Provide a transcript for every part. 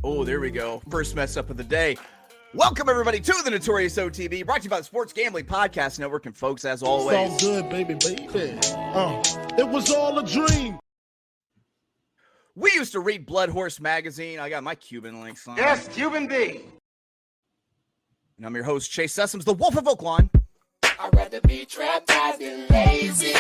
Oh, there we go. First mess up of the day. Welcome, everybody, to the Notorious OTB, brought to you by the Sports Gambling Podcast Network. And, folks, as always, it's all good, baby. It was all a dream. We used to read Blood Horse Magazine. I got my Cuban links on. Yes, Cuban B. And I'm your host, Chase Sessoms, the Wolf of Oaklawn. I'd rather be trapped than lazy.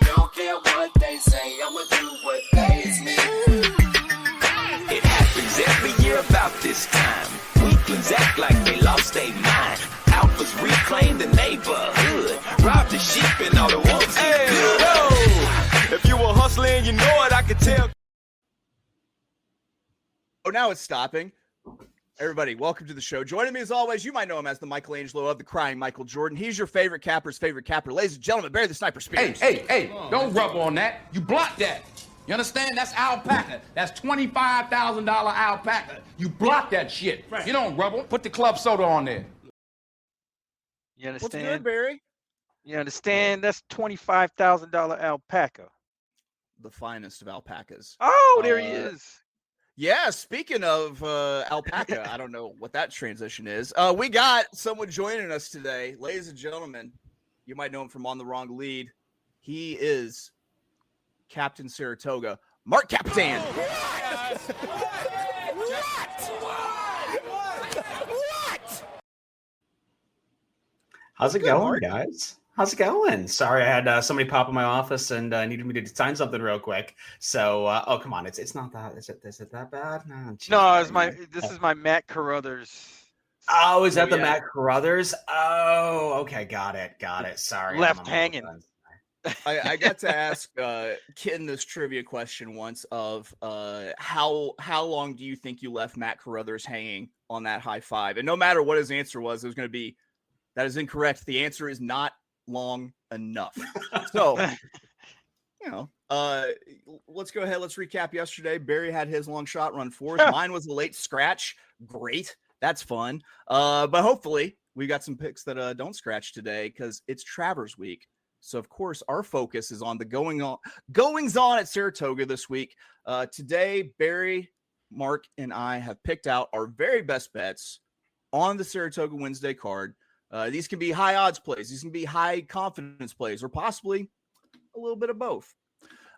Don't care what they say, I'ma do what pays me. It happens every year about this time. Weaklings act like they lost their mind. Alphas reclaim the neighborhood. Rob the sheep and all the wolves eat good. If you were hustling, you know it, I could tell. Oh, now it's stopping. Everybody, welcome to the show. Joining me as always, you might know him as the Michelangelo of the crying Michael Jordan. He's your favorite capper's favorite capper. Ladies and gentlemen, Barry the Sniper Spears. Hey, don't rub on that. You block that. You understand? That's alpaca. That's $25,000 alpaca. You block that shit. Right. You don't rub on. Put the club soda on there. You understand? What's good, Barry? You understand? That's $25,000 alpaca. The finest of alpacas. Oh, there he is. Yeah, speaking of alpaca, I don't know what that transition is. We got someone joining us today. Ladies and gentlemen, you might know him from On the Wrong Lead. He is Captain Saratoga, Mark Kapitan. What? How's it going, guys? How's it going? Sorry, I had somebody pop in my office and needed me to sign something real quick. So, oh, come on, it's not that. Is it that bad? No, This is my Matt Carruthers. Oh, is that the Matt Carruthers? Oh, okay, got it. Sorry, left hanging. I got to ask Kitten this trivia question once of how long do you think you left Matt Carruthers hanging on that high five? And no matter what his answer was, it was going to be, that is incorrect. The answer is not long enough. So, let's go ahead. Let's recap yesterday. Barry had his long shot run fourth. Mine was a late scratch. Great. That's fun. But hopefully we got some picks that don't scratch today because it's Travers week. So, of course, our focus is on the goings on at Saratoga this week. Today, Barry, Mark, and I have picked out our very best bets on the Saratoga Wednesday card. These can be high odds plays. These can be high confidence plays, or possibly a little bit of both.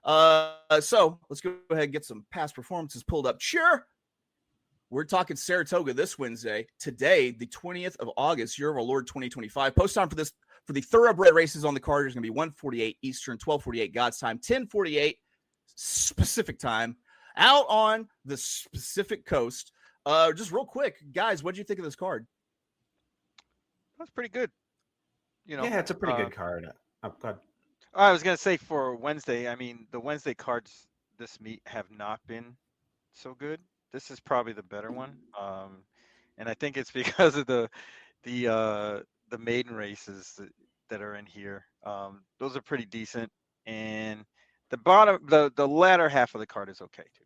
So let's go ahead and get some past performances pulled up. Sure. We're talking Saratoga this Wednesday. Today, the 20th of August, year of our Lord 2025. Post time for the thoroughbred races on the card is going to be 1:48 Eastern, 12:48 God's time, 10:48 Pacific time, out on the Pacific coast. Just real quick, guys, what did you think of this card? That's pretty good. Yeah, it's a pretty good card. Oh, go ahead. I was gonna say for Wednesday. I mean, the Wednesday cards this meet have not been so good. This is probably the better one, and I think it's because of the maiden races that are in here. Those are pretty decent, and the latter half of the card is okay too.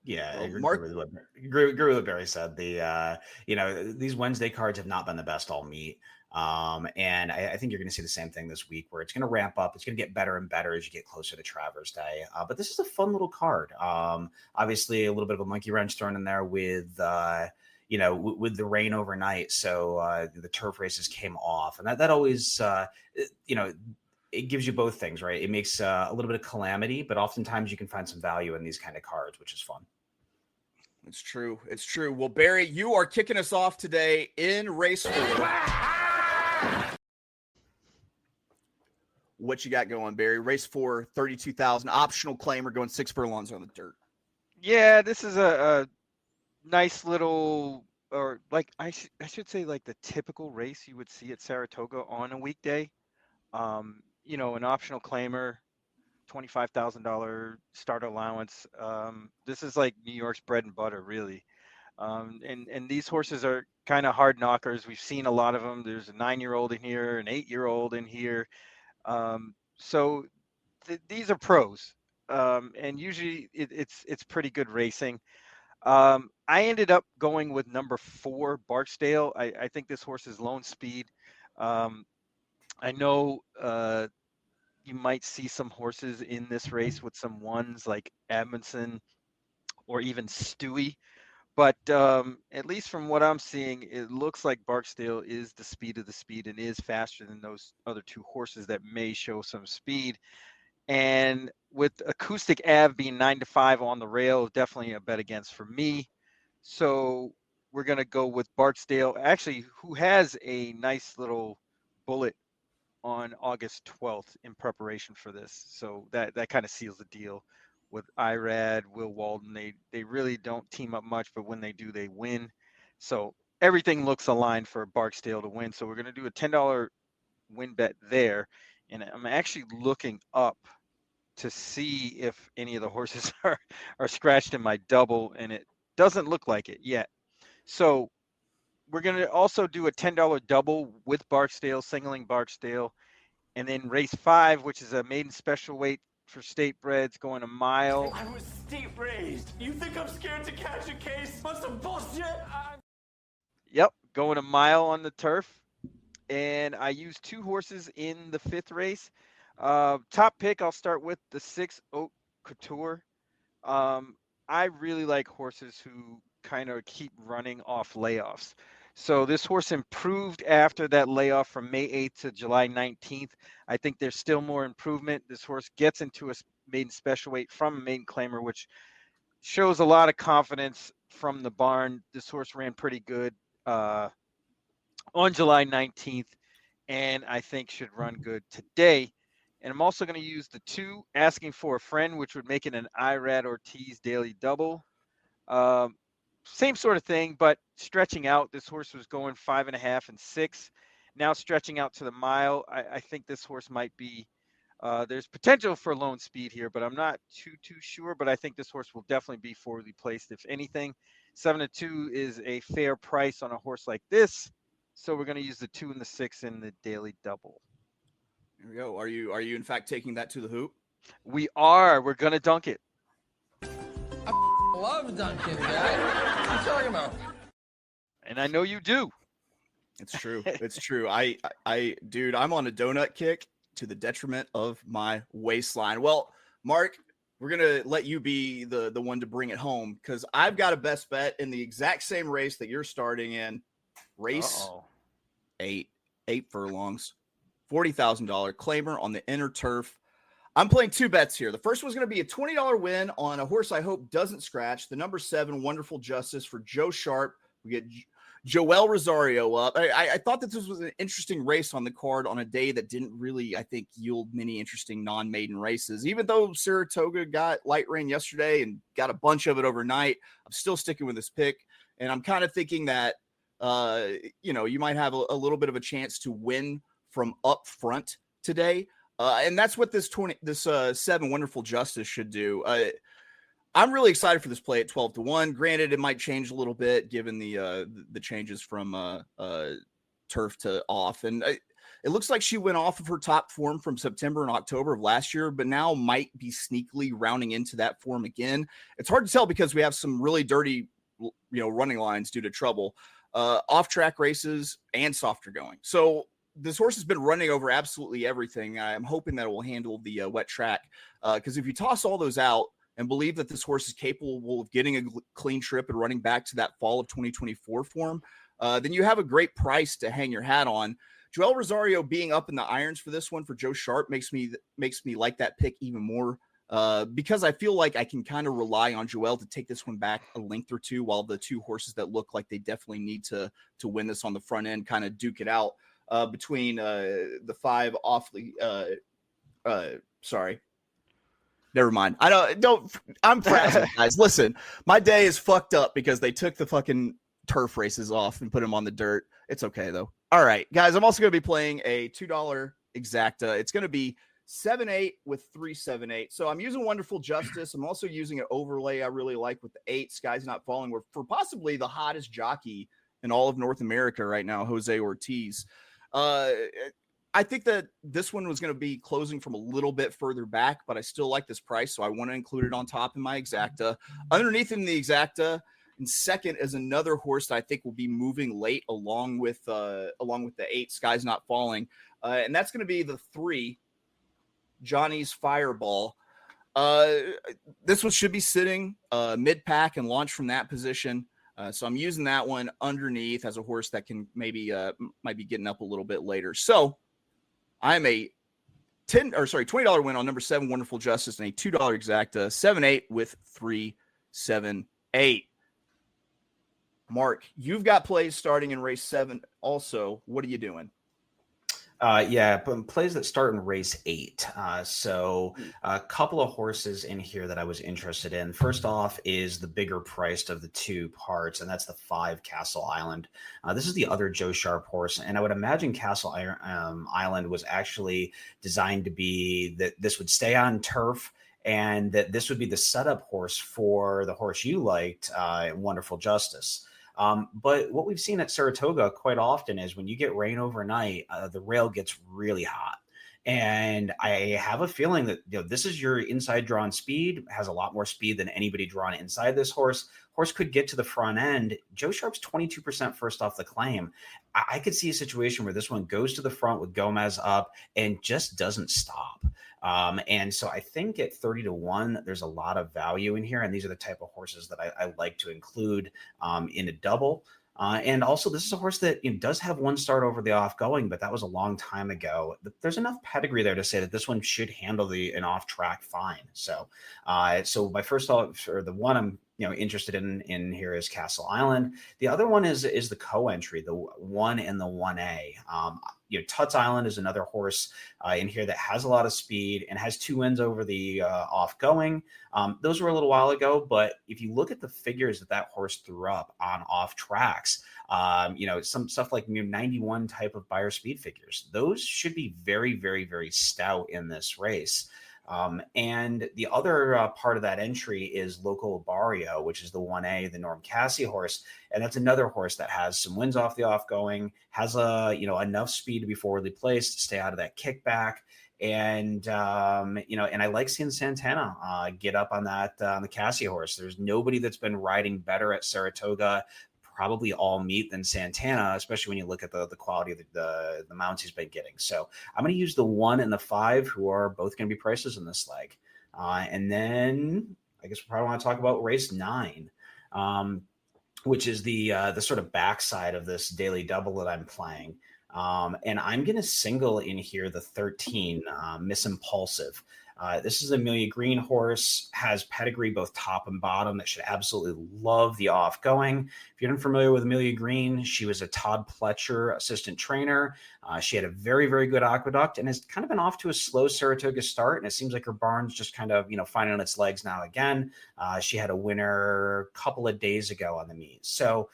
Yeah, I agree with what Barry said. These Wednesday cards have not been the best all meet. And I think you're going to see the same thing this week where it's going to ramp up. It's going to get better and better as you get closer to Travers Day. But this is a fun little card. Obviously, a little bit of a monkey wrench thrown in there with with the rain overnight. So the turf races came off. And that always, it gives you both things, right? It makes a little bit of calamity, but oftentimes you can find some value in these kind of cards, which is fun. It's true. Well, Barry, you are kicking us off today in race 4. What you got going, Barry? Race 4, 32,000 optional claim. We're going 6 furlongs on the dirt. Yeah, this is a nice little, or like I should say, like the typical race you would see at Saratoga on a weekday. An optional claimer, $25,000 start allowance. This is like New York's bread and butter, really. And these horses are kind of hard knockers. We've seen a lot of them. There's a 9-year-old in here, an 8-year-old in here. So these are pros. And usually it's pretty good racing. I ended up going with number 4, Barksdale. I think this horse is lone speed. I know you might see some horses in this race with some ones like Amundsen or even Stewie. But at least from what I'm seeing, it looks like Barksdale is the speed of the speed and is faster than those other two horses that may show some speed. And with Acoustic Ave being 9-5 on the rail, definitely a bet against for me. So we're going to go with Barksdale, actually, who has a nice little bullet on August 12th in preparation for this. So that kind of seals the deal with Irad, Will Walden. They really don't team up much, but when they do, they win. So everything looks aligned for Barksdale to win. So we're going to do a $10 win bet there. And I'm actually looking up to see if any of the horses are scratched in my double, and it doesn't look like it yet. So we're going to also do a $10 double with Barksdale, singling Barksdale, and then race 5, which is a maiden special weight for state breds, going a mile. I was state raised. You think I'm scared to catch a case? Want some bullshit? Yep, going a mile on the turf. And I used 2 horses in the 5th race. Top pick, I'll start with the 6 Haute Couture. I really like horses who kind of keep running off layoffs. So this horse improved after that layoff from May 8th to July 19th. I think there's still more improvement. This horse gets into a maiden special weight from a maiden claimer, which shows a lot of confidence from the barn. This horse ran pretty good on July 19th, and I think should run good today. And I'm also going to use the 2 Asking for a Friend, which would make it an Irad Ortiz daily double. Same sort of thing, but stretching out. This horse was going 5.5 and 6. Now stretching out to the mile. I think this horse might be, there's potential for lone speed here, but I'm not too sure. But I think this horse will definitely be forwardly placed, if anything. 7-2 is a fair price on a horse like this. So we're going to use the 2 and the 6 in the daily double. Here we go. Are you in fact taking that to the hoop? We are. We're going to dunk it. Love dunking, guy. What are you talking about? And I know you do. It's true. It's true. Dude, I'm on a donut kick to the detriment of my waistline. Well, Mark, we're going to let you be the one to bring it home, because I've got a best bet in the exact same race that you're starting in. Race 8 furlongs, $40,000 claimer on the inner turf. I'm playing 2 bets here. The first one's going to be a $20 win on a horse I hope doesn't scratch, the number 7 Wonderful Justice for Joe Sharp. We get Joel Rosario up. I thought that this was an interesting race on the card on a day that didn't really, I think, yield many interesting non-maiden races. Even though Saratoga got light rain yesterday and got a bunch of it overnight, I'm still sticking with this pick. And I'm kind of thinking that, you might have a little bit of a chance to win from up front today. And that's what this 7 Wonderful Justice should do. I'm really excited for this play at 12-1. Granted, it might change a little bit given the changes from turf to off. And it looks like she went off of her top form from September and October of last year, but now might be sneakily rounding into that form again. It's hard to tell because we have some really dirty, running lines due to trouble, off-track races and softer going. So this horse has been running over absolutely everything. I'm hoping that it will handle the wet track, because if you toss all those out and believe that this horse is capable of getting a clean trip and running back to that fall of 2024 form, then you have a great price to hang your hat on. Joel Rosario being up in the irons for this one for Joe Sharp makes me like that pick even more, because I feel like I can kind of rely on Joel to take this one back a length or two, while the 2 horses that look like they definitely need to win this on the front end kind of duke it out. Between the 5 awfully sorry, never mind. I'm frazzled, guys. Listen, my day is fucked up because they took the fucking turf races off and put them on the dirt. It's okay though. All right, guys, I'm also going to be playing a $2 exacta. It's going to be 7-8 with 3-7-8. So I'm using Wonderful Justice. I'm also using an overlay I really like with the 8 Skies Not Falling, for possibly the hottest jockey in all of North America right now, Jose Ortiz. I think that this one was going to be closing from a little bit further back, but I still like this price, so I want to include it on top in my exacta. Underneath in the exacta, and second is another horse that I think will be moving late along with the 8 Skies Not Falling, and that's going to be the 3 Johnny's Fireball. This one should be sitting mid-pack and launch from that position. So I'm using that one underneath as a horse that can maybe might be getting up a little bit later. So I'm a $20 win on number 7, Wonderful Justice, and a $2 exacta 7-8 with 3-7-8. Mark, you've got plays starting in race 7. Also, what are you doing? Plays that start in race 8. So a couple of horses in here that I was interested in. First off is the bigger priced of the 2 parts, and that's the 5 Castle Island. This is the other Joe Sharp horse, and I would imagine Castle Island was actually designed to be that this would stay on turf, and that this would be the setup horse for the horse you liked, Wonderful Justice. But what we've seen at Saratoga quite often is when you get rain overnight, the rail gets really hot. And I have a feeling that this is your inside drawn speed, has a lot more speed than anybody drawn inside this horse. Horse could get to the front end. Joe Sharp's 22% first off the claim. I could see a situation where this one goes to the front with Gomez up and just doesn't stop. And so I think at 30-1, there's a lot of value in here. And these are the type of horses that I like to include in a double. And also, this is a horse that does have one start over the off going, but that was a long time ago. There's enough pedigree there to say that this one should handle an off track fine. So my first thought, or the one I'm interested in here is Castle Island. The other one is the co-entry, the 1 and the 1A. Tuts Island is another horse in here that has a lot of speed and has 2 wins over the off going. Those were a little while ago, but if you look at the figures that horse threw up on off tracks, some stuff like 91 type of buyer speed figures, those should be very, very, very stout in this race. And the other part of that entry is Local Barrio, which is the 1A, the Norm Cassie horse. And that's another horse that has some wins off the off going, has enough speed to be forwardly placed to stay out of that kickback. And, and I like seeing Santana get up on that, on the Cassie horse. There's nobody that's been riding better at Saratoga, probably all meat, than Santana, especially when you look at the quality of the mounts he's been getting. So I'm going to use the 1 and the 5, who are both going to be prices in this leg. And then I guess we probably want to talk about race 9, which is the sort of backside of this daily double that I'm playing. And I'm going to single in here the 13, Miss Impulsive. This is Amelia Green horse, has pedigree both top and bottom that should absolutely love the off going. If you're unfamiliar with Amelia Green, she was a Todd Pletcher assistant trainer. She had a very, very good aqueduct and has kind of been off to a slow Saratoga start. And it seems like her barn's just kind of, finding on its legs now again. She had a winner a couple of days ago on the meet. So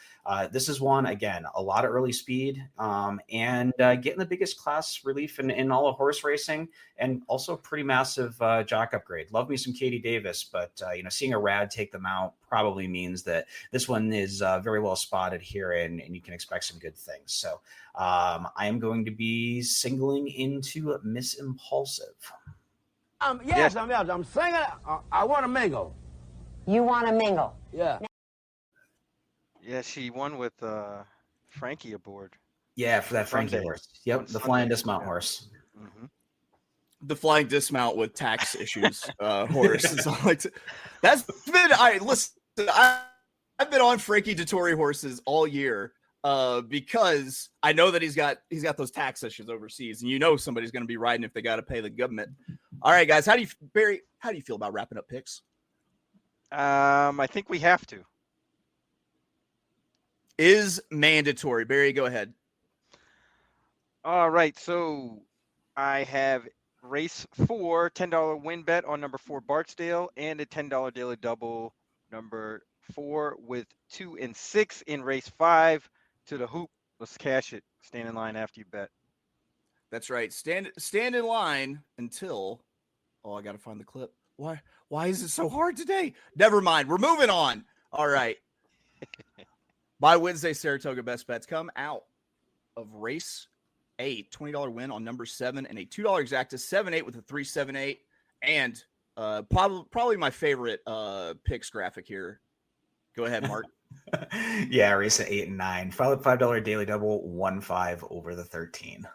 this is one, again, a lot of early speed and getting the biggest class relief in all of horse racing, and also pretty massive jock upgrade. Love me some Katie Davis, but seeing a Rad take them out probably means that this one is very well spotted here, and you can expect some good things. So I am going to be singling into Miss Impulsive. Yes, I'm singing. I want to mingle. You want to mingle? Yeah. Yeah, she won with Frankie aboard. Yeah, for that Frankie Sunday. horse. Yep, the flying dismount horse. Mm-hmm. The flying dismount with tax issues horse. That's been I've been on Frankie Dettori horses all year because I know that he's got those tax issues overseas, and somebody's going to be riding if they got to pay the government. All right, guys, Barry, how do you feel about wrapping up picks? I think we have to. Is mandatory. Barry, go ahead. All right, so I have race 4, $10 win bet on number 4 Bartsdale, and a $10 daily double number 4 with 2 and 6 in race 5 to the hoop. Let's cash it. Stand in line after you bet. That's right. Stand in line until. Oh, I got to find the clip. Why is it so hard today? Never mind. We're moving on. All right. By Wednesday, Saratoga best bets come out of race 8, $20 win on number 7, and a $2 exacta 7-8 with a 3-7-8, and probably my favorite picks graphic here. Go ahead, Mark. Yeah, race at 8 and 9. $5 daily double, 1-5 over the 13.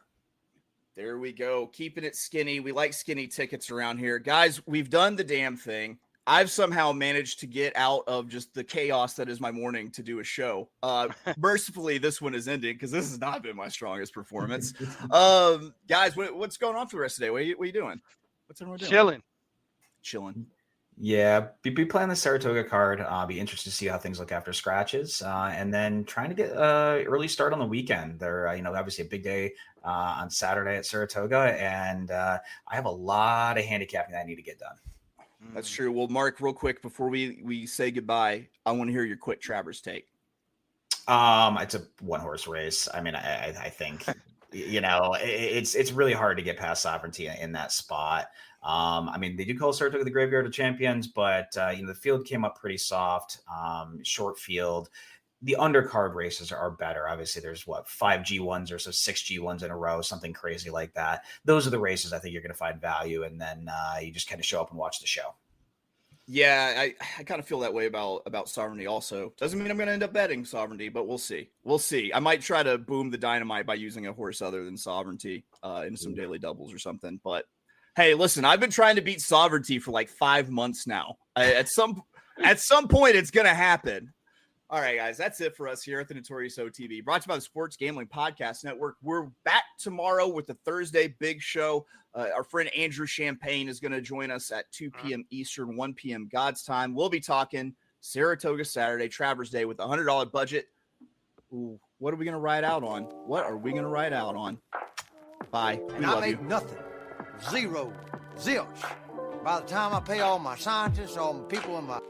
There we go. Keeping it skinny. We like skinny tickets around here. Guys, we've done the damn thing. I've somehow managed to get out of just the chaos that is my morning to do a show. Mercifully, this one is ending because this has not been my strongest performance. Guys, what's going on for the rest of the day? What are you doing? What's everyone doing? Chilling. Yeah, be playing the Saratoga card. Be interested to see how things look after scratches, and then trying to get early start on the weekend. There, obviously a big day on Saturday at Saratoga, and I have a lot of handicapping that I need to get done. That's true. Well, Mark, real quick before we say goodbye, I want to hear your quick Travers take. It's a one horse race. I mean, I think it's really hard to get past Sovereignty in that spot. I mean, they do call Saratoga the graveyard of champions, but the field came up pretty soft, short field. The undercard races are better. Obviously, there's 5 G1s or so 6 G1s in a row, something crazy like that. Those are the races I think you're going to find value, and then you just kind of show up and watch the show. Yeah, I kind of feel that way about Sovereignty also. Doesn't mean I'm going to end up betting Sovereignty, but we'll see. We'll see. I might try to boom the dynamite by using a horse other than Sovereignty in some daily doubles or something. But hey, listen, I've been trying to beat Sovereignty for like 5 months now. At some point, it's going to happen. All right, guys, that's it for us here at the Notorious OTB, brought to you by the Sports Gambling Podcast Network. We're back tomorrow with the Thursday big show. Our friend Andrew Champagne is going to join us at 2 p.m. Eastern, 1 p.m. God's time. We'll be talking Saratoga Saturday, Travers Day with a $100 budget. Ooh, what are we going to ride out on? Bye. And I make nothing. Zero. Zilch. By the time I pay all my scientists, all my people in my